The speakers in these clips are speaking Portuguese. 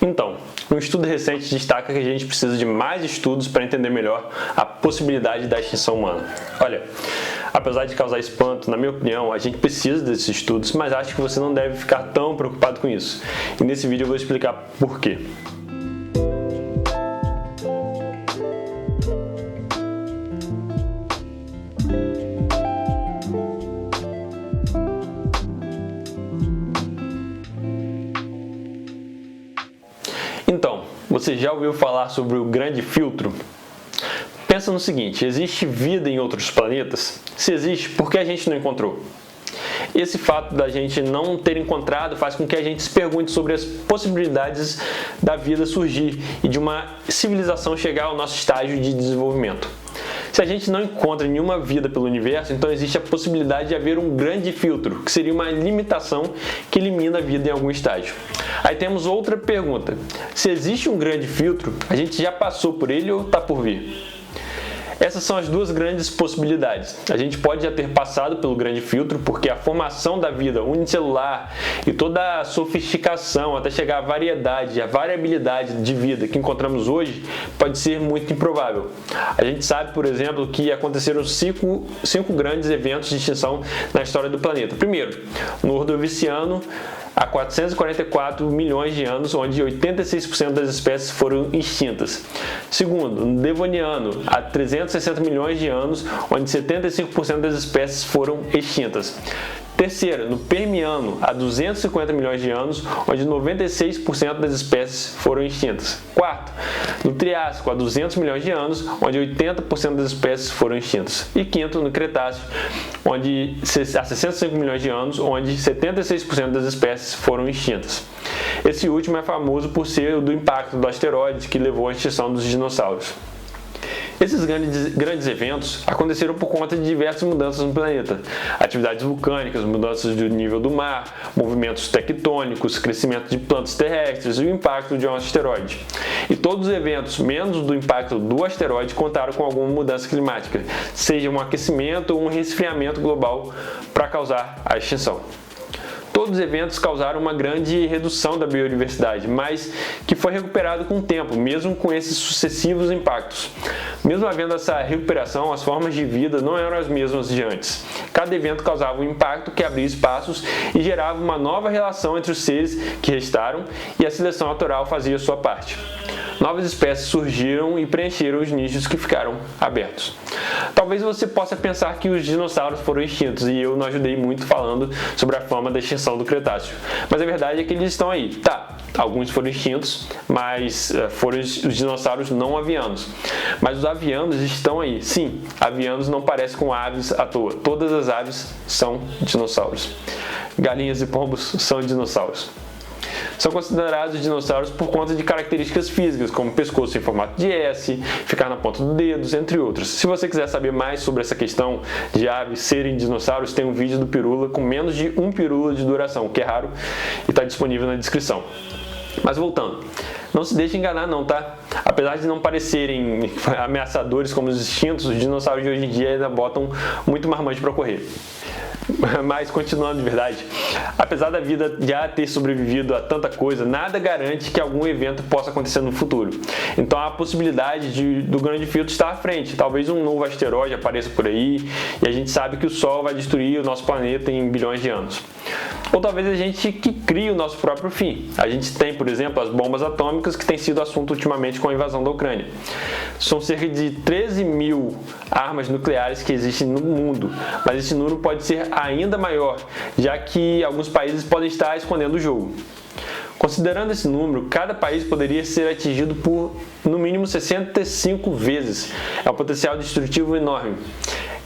Então, um estudo recente destaca que a gente precisa de mais estudos para entender melhor a possibilidade da extinção humana. Olha, apesar de causar espanto, na minha opinião, a gente precisa desses estudos, mas acho que você não deve ficar tão preocupado com isso. E nesse vídeo eu vou explicar por quê. Então, você já ouviu falar sobre o grande filtro? Pensa no seguinte, existe vida em outros planetas? Se existe, por que a gente não encontrou? Esse fato da gente não ter encontrado faz com que a gente se pergunte sobre as possibilidades da vida surgir e de uma civilização chegar ao nosso estágio de desenvolvimento. Se a gente não encontra nenhuma vida pelo universo, então existe a possibilidade de haver um grande filtro, que seria uma limitação que elimina a vida em algum estágio. Aí temos outra pergunta. Se existe um grande filtro, a gente já passou por ele ou está por vir? Essas são as duas grandes possibilidades. A gente pode já ter passado pelo grande filtro, porque a formação da vida unicelular e toda a sofisticação até chegar à variedade, à variabilidade de vida que encontramos hoje pode ser muito improvável. A gente sabe, por exemplo, que aconteceram cinco grandes eventos de extinção na história do planeta. Primeiro, no Ordoviciano, há 444 milhões de anos, onde 86% das espécies foram extintas. Segundo, no Devoniano, há 360 milhões de anos, onde 75% das espécies foram extintas. Terceiro, no Permiano, há 250 milhões de anos, onde 96% das espécies foram extintas. Quarto, no Triássico, há 200 milhões de anos, onde 80% das espécies foram extintas. E quinto, no Cretáceo, onde há 65 milhões de anos, onde 76% das espécies foram extintas. Esse último é famoso por ser o do impacto do asteroide que levou à extinção dos dinossauros. Esses grandes eventos aconteceram por conta de diversas mudanças no planeta. Atividades vulcânicas, mudanças do nível do mar, movimentos tectônicos, crescimento de plantas terrestres e o impacto de um asteroide. E todos os eventos, menos do impacto do asteroide, contaram com alguma mudança climática, seja um aquecimento ou um resfriamento global para causar a extinção. Todos os eventos causaram uma grande redução da biodiversidade, mas que foi recuperado com o tempo, mesmo com esses sucessivos impactos. Mesmo havendo essa recuperação, as formas de vida não eram as mesmas de antes. Cada evento causava um impacto que abria espaços e gerava uma nova relação entre os seres que restaram, e a seleção natural fazia a sua parte. Novas espécies surgiram e preencheram os nichos que ficaram abertos. Talvez você possa pensar que os dinossauros foram extintos, e eu não ajudei muito falando sobre a forma da extinção do Cretáceo. Mas a verdade é que eles estão aí. Tá, alguns foram extintos, mas foram os dinossauros não avianos. Mas os avianos estão aí. Sim, avianos não parecem com aves à toa. Todas as aves são dinossauros. Galinhas e pombos são dinossauros. São considerados dinossauros por conta de características físicas, como pescoço em formato de S, ficar na ponta dos dedos, entre outros. Se você quiser saber mais sobre essa questão de aves serem dinossauros, tem um vídeo do Pirula com menos de um pirula de duração, que é raro, e está disponível na descrição. Mas voltando, não se deixe enganar não, tá? Apesar de não parecerem ameaçadores como os extintos, os dinossauros de hoje em dia ainda botam muito marmanjo para correr. Mas continuando de verdade, apesar da vida já ter sobrevivido a tanta coisa, nada garante que algum evento possa acontecer no futuro. Então há a possibilidade do grande filtro estar à frente. Talvez um novo asteroide apareça por aí e a gente sabe que o Sol vai destruir o nosso planeta em bilhões de anos. Ou talvez a gente que crie o nosso próprio fim. A gente tem, por exemplo, as bombas atômicas, que tem sido assunto ultimamente com a invasão da Ucrânia. São cerca de 13 mil armas nucleares que existem no mundo, mas esse número pode ser ainda maior, já que alguns países podem estar escondendo o jogo. Considerando esse número, cada país poderia ser atingido por, no mínimo, 65 vezes. É um potencial destrutivo enorme.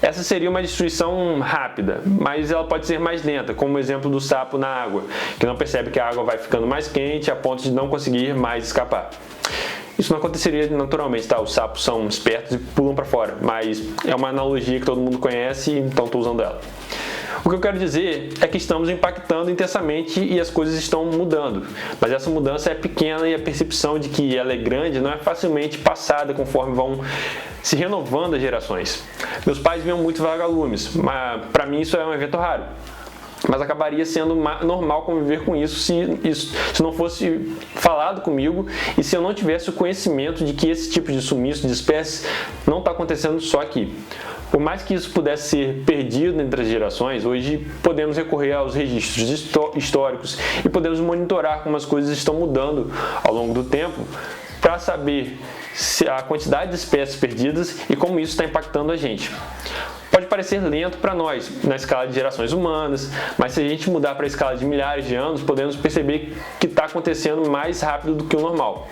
Essa seria uma destruição rápida, mas ela pode ser mais lenta, como o exemplo do sapo na água, que não percebe que a água vai ficando mais quente a ponto de não conseguir mais escapar. Isso não aconteceria naturalmente, tá? Os sapos são espertos e pulam para fora, mas é uma analogia que todo mundo conhece, então estou usando ela. O que eu quero dizer é que estamos impactando intensamente e as coisas estão mudando, mas essa mudança é pequena e a percepção de que ela é grande não é facilmente passada conforme vão se renovando as gerações. Meus pais viam muito vagalumes, mas para mim isso é um evento raro. mas acabaria sendo normal conviver com isso se não fosse falado comigo e se eu não tivesse o conhecimento de que esse tipo de sumiço de espécies não está acontecendo só aqui. Por mais que isso pudesse ser perdido entre as gerações, hoje podemos recorrer aos registros históricos e podemos monitorar como as coisas estão mudando ao longo do tempo para saber a quantidade de espécies perdidas e como isso está impactando a gente. Pode parecer lento para nós, na escala de gerações humanas, mas se a gente mudar para a escala de milhares de anos, podemos perceber que está acontecendo mais rápido do que o normal.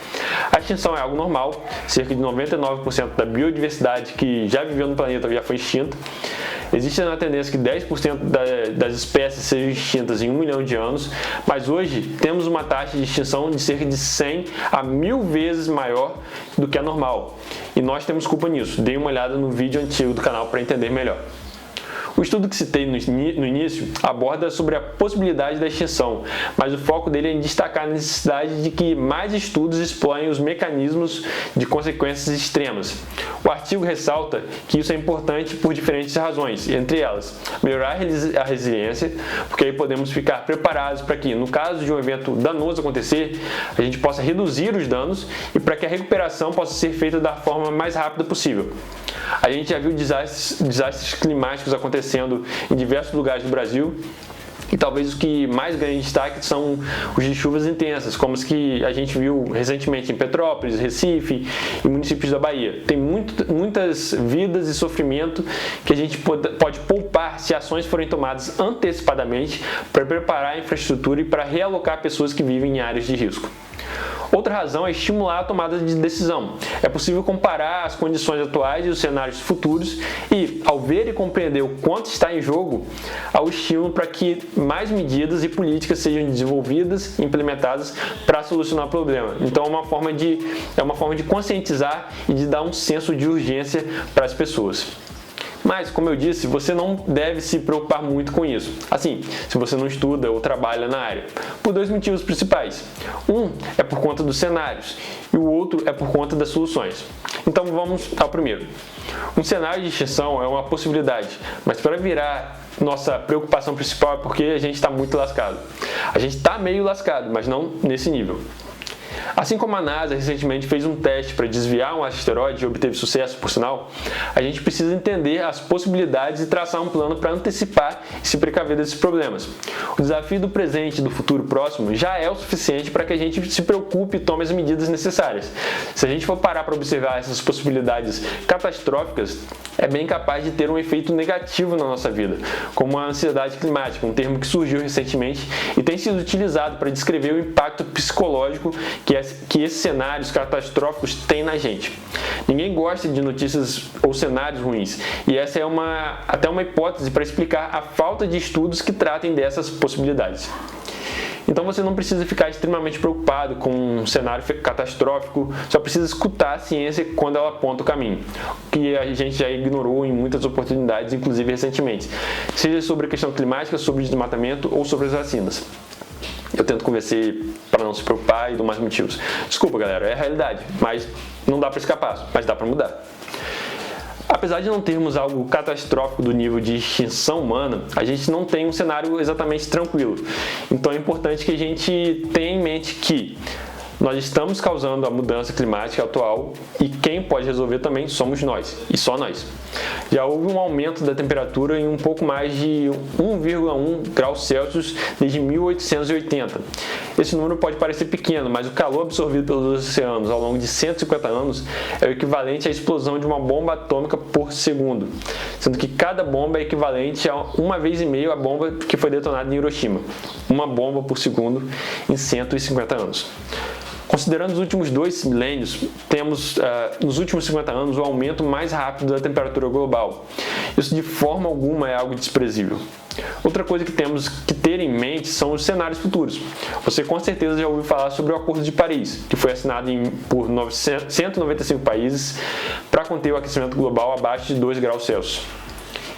A extinção é algo normal, cerca de 99% da biodiversidade que já viveu no planeta já foi extinta. Existe a tendência que 10% das espécies sejam extintas em 1 milhão de anos, mas hoje temos uma taxa de extinção de cerca de 100 a 1000 vezes maior do que a normal. E nós temos culpa nisso. Dê uma olhada no vídeo antigo do canal para entender melhor. O estudo que citei no início aborda sobre a possibilidade da extinção, mas o foco dele é em destacar a necessidade de que mais estudos explorem os mecanismos de consequências extremas. O artigo ressalta que isso é importante por diferentes razões, entre elas, melhorar a resiliência, porque aí podemos ficar preparados para que, no caso de um evento danoso acontecer, a gente possa reduzir os danos e para que a recuperação possa ser feita da forma mais rápida possível. A gente já viu desastres climáticos acontecendo em diversos lugares do Brasil e talvez os que mais ganham destaque são os de chuvas intensas, como os que a gente viu recentemente em Petrópolis, Recife e municípios da Bahia. Tem muitas vidas e sofrimento que a gente pode poupar se ações forem tomadas antecipadamente para preparar a infraestrutura e para realocar pessoas que vivem em áreas de risco. Outra razão é estimular a tomada de decisão. É possível comparar as condições atuais e os cenários futuros e, ao ver e compreender o quanto está em jogo, há o estímulo para que mais medidas e políticas sejam desenvolvidas e implementadas para solucionar o problema. Então é uma forma de conscientizar e de dar um senso de urgência para as pessoas. Mas, como eu disse, você não deve se preocupar muito com isso. Assim, se você não estuda ou trabalha na área. Por dois motivos principais. Um é por conta dos cenários e o outro é por conta das soluções. Então vamos ao primeiro. Um cenário de extinção é uma possibilidade, mas para virar nossa preocupação principal é porque a gente está muito lascado. A gente está meio lascado, mas não nesse nível. Assim como a NASA recentemente fez um teste para desviar um asteroide e obteve sucesso, por sinal, a gente precisa entender as possibilidades e traçar um plano para antecipar e se precaver desses problemas. O desafio do presente e do futuro próximo já é o suficiente para que a gente se preocupe e tome as medidas necessárias. Se a gente for parar para observar essas possibilidades catastróficas, é bem capaz de ter um efeito negativo na nossa vida, como a ansiedade climática, um termo que surgiu recentemente e tem sido utilizado para descrever o impacto psicológico que esses cenários catastróficos têm na gente. Ninguém gosta de notícias ou cenários ruins, e essa é até uma hipótese para explicar a falta de estudos que tratem dessas possibilidades. Então você não precisa ficar extremamente preocupado com um cenário catastrófico, só precisa escutar a ciência quando ela aponta o caminho, que a gente já ignorou em muitas oportunidades, inclusive recentemente, seja sobre a questão climática, sobre o desmatamento ou sobre as vacinas. Eu tento convencer para não se preocupar e dou mais motivos. Desculpa, galera, é a realidade, mas não dá para escapar, mas dá para mudar. Apesar de não termos algo catastrófico do nível de extinção humana, a gente não tem um cenário exatamente tranquilo. Então é importante que a gente tenha em mente que nós estamos causando a mudança climática atual e quem pode resolver também somos nós, e só nós. Já houve um aumento da temperatura em um pouco mais de 1,1 graus Celsius desde 1880. Esse número pode parecer pequeno, mas o calor absorvido pelos oceanos ao longo de 150 anos é o equivalente à explosão de uma bomba atômica por segundo, sendo que cada bomba é equivalente a 1,5 vezes a bomba que foi detonada em Hiroshima. Uma bomba por segundo em 150 anos. Considerando os últimos 2 milênios, temos nos últimos 50 anos o aumento mais rápido da temperatura global. Isso de forma alguma é algo desprezível. Outra coisa que temos que ter em mente são os cenários futuros. Você com certeza já ouviu falar sobre o Acordo de Paris, que foi assinado por 195 países para conter o aquecimento global abaixo de 2 graus Celsius.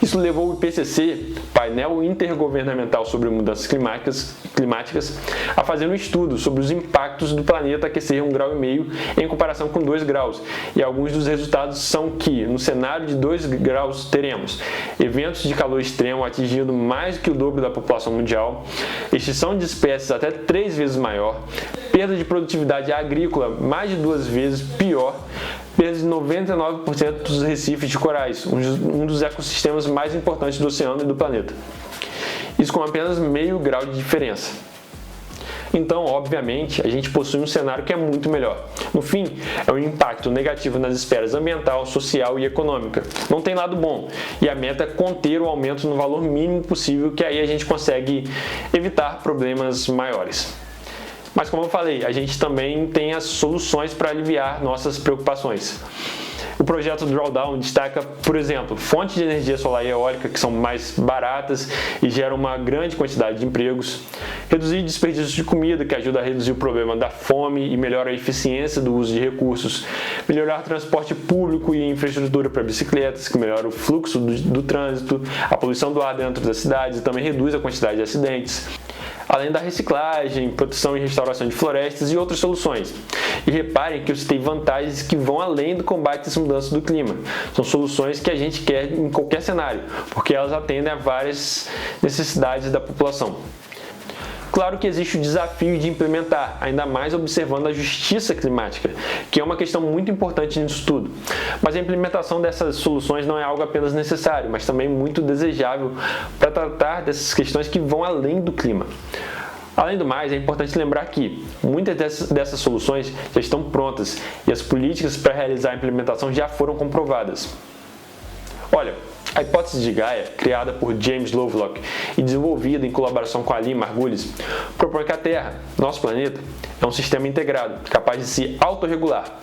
Isso levou o IPCC, Painel Intergovernamental sobre Mudanças Climáticas, climáticas a fazer um estudo sobre os impactos do planeta aquecer 1,5 grau em comparação com 2 graus. E alguns dos resultados são que, no cenário de 2 graus, teremos eventos de calor extremo atingindo mais que o dobro da população mundial, extinção de espécies até 3 vezes maior, perda de produtividade agrícola mais de 2 vezes pior, perda de 99% dos recifes de corais, um dos ecossistemas mais importantes do oceano e do planeta. Isso com apenas meio grau de diferença. Então, obviamente, a gente possui um cenário que é muito melhor. No fim, é um impacto negativo nas esferas ambiental, social e econômica. Não tem lado bom. E a meta é conter o aumento no valor mínimo possível, que aí a gente consegue evitar problemas maiores. Mas como eu falei, a gente também tem as soluções para aliviar nossas preocupações. O projeto Drawdown destaca, por exemplo, fontes de energia solar e eólica que são mais baratas e geram uma grande quantidade de empregos, reduzir desperdício de comida, que ajuda a reduzir o problema da fome e melhora a eficiência do uso de recursos, melhorar transporte público e infraestrutura para bicicletas, que melhora o fluxo do trânsito, a poluição do ar dentro das cidades e também reduz a quantidade de acidentes, além da reciclagem, proteção e restauração de florestas e outras soluções. E reparem que eu citei vantagens que vão além do combate às mudanças do clima. São soluções que a gente quer em qualquer cenário, porque elas atendem a várias necessidades da população. Claro que existe o desafio de implementar, ainda mais observando a justiça climática, que é uma questão muito importante nisso tudo. Mas a implementação dessas soluções não é algo apenas necessário, mas também muito desejável para tratar dessas questões que vão além do clima. Além do mais, é importante lembrar que muitas dessas soluções já estão prontas e as políticas para realizar a implementação já foram comprovadas. Olha, a hipótese de Gaia, criada por James Lovelock e desenvolvida em colaboração com Aline Margulies, propõe que a Terra, nosso planeta, é um sistema integrado, capaz de se autorregular.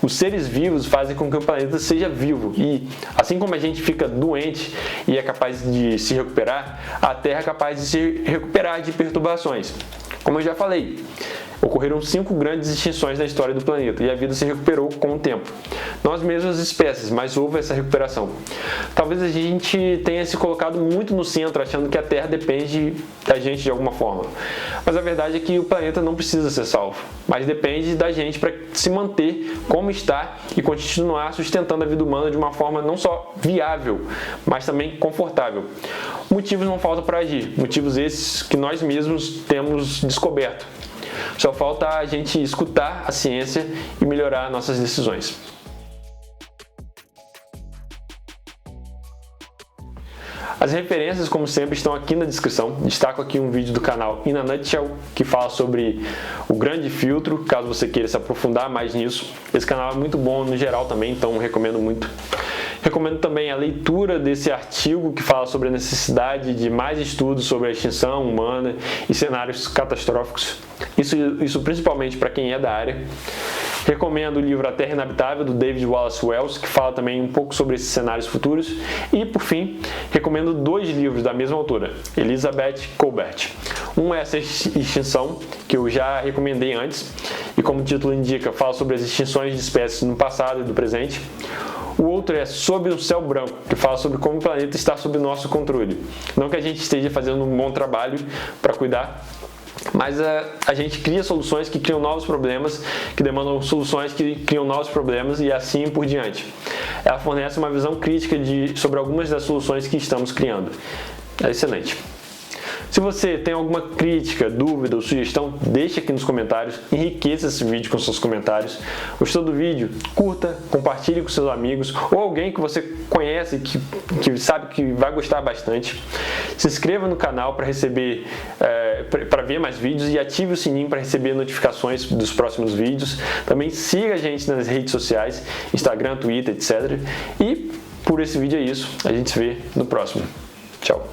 Os seres vivos fazem com que o planeta seja vivo e, assim como a gente fica doente e é capaz de se recuperar, a Terra é capaz de se recuperar de perturbações. Como eu já falei, ocorreram 5 grandes extinções na história do planeta e a vida se recuperou com o tempo. Não as mesmas espécies, mas houve essa recuperação. Talvez a gente tenha se colocado muito no centro, achando que a Terra depende da gente de alguma forma. Mas a verdade é que o planeta não precisa ser salvo, mas depende da gente para se manter como está e continuar sustentando a vida humana de uma forma não só viável, mas também confortável. Motivos não faltam para agir, motivos esses que nós mesmos temos descoberto. Só falta a gente escutar a ciência e melhorar nossas decisões. As referências, como sempre, estão aqui na descrição. Destaco aqui um vídeo do canal In a Nutshell, que fala sobre o grande filtro, caso você queira se aprofundar mais nisso. Esse canal é muito bom no geral também, então recomendo muito. Recomendo também a leitura desse artigo que fala sobre a necessidade de mais estudos sobre a extinção humana e cenários catastróficos. Isso principalmente para quem é da área. Recomendo o livro A Terra Inabitável, do David Wallace Wells, que fala também um pouco sobre esses cenários futuros. E, por fim, recomendo 2 livros da mesma autora, Elizabeth Kolbert. Um é Essa Extinção, que eu já recomendei antes, e como o título indica, fala sobre as extinções de espécies no passado e do presente. O outro é Sob um Céu Branco, que fala sobre como o planeta está sob nosso controle. Não que a gente esteja fazendo um bom trabalho para cuidar, mas a gente cria soluções que criam novos problemas, que demandam soluções que criam novos problemas e assim por diante. Ela fornece uma visão crítica sobre algumas das soluções que estamos criando. É excelente. Se você tem alguma crítica, dúvida ou sugestão, deixe aqui nos comentários, enriqueça esse vídeo com seus comentários. Gostou do vídeo? Curta, compartilhe com seus amigos ou alguém que você conhece que sabe que vai gostar bastante. Se inscreva no canal para receber, para ver mais vídeos e ative o sininho para receber notificações dos próximos vídeos. Também siga a gente nas redes sociais, Instagram, Twitter, etc. E por esse vídeo é isso. A gente se vê no próximo. Tchau!